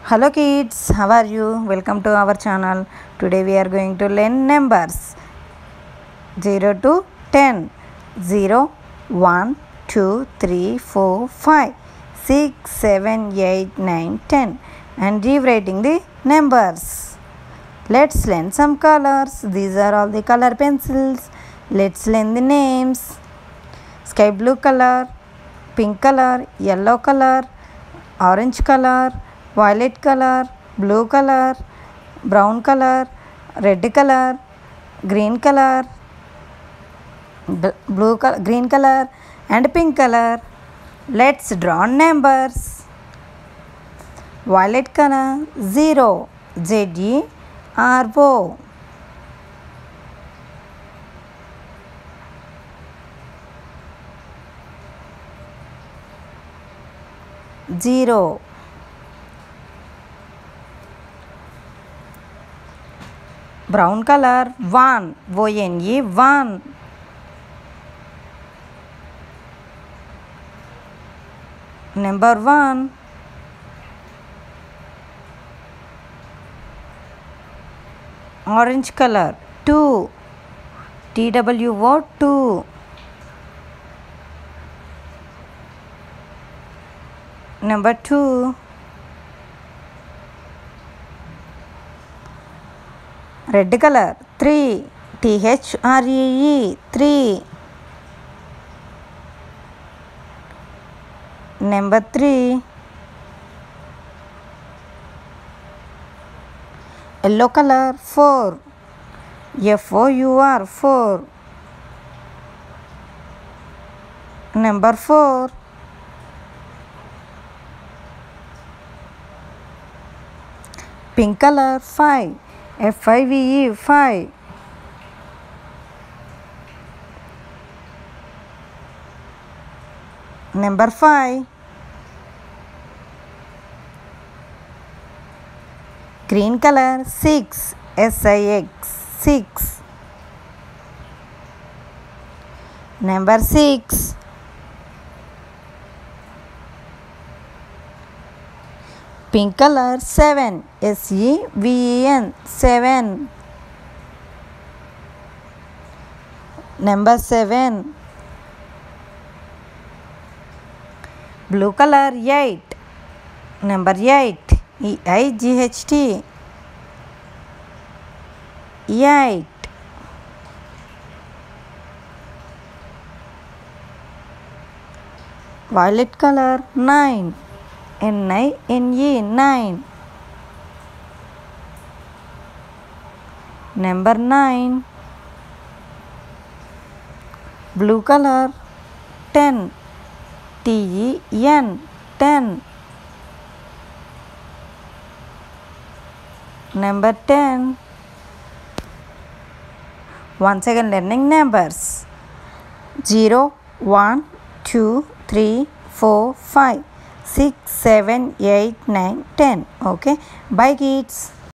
Hello kids, how are you? Welcome to our channel. Today we are going to learn numbers 0 to 10. 0, 1, 2, 3, 4, 5, 6, 7, 8, 9, 10 and rewriting the numbers. Let's learn some colors. These are all the color pencils. Let's learn the names. Sky blue color, pink color, yellow color, orange color, violet color, blue color, brown color, red color, green color, green color and pink color. Let's draw numbers. Violet color 0, ZERO. Zero. Brown color 1, ONE 1. Number 1. Orange color 2, TWO 2. Number 2. Red color 3, THREE 3. Number 3. Yellow color 4, FOUR 4. Number 4. Pink color 5, FIVE 5. Number 5. Green color 6, SIX 6. Number 6. Pink color 7, SEVEN 7. Number 7. Blue color 8, number 8, EIGHT 8. Violet color 9, NINE 9. Number 9. Blue color 10, TEN 10. Number 10. Once again learning numbers 0, 1, 2, 3, 4, 5, 6, 7, 8, 9, 10. Okay, bye kids.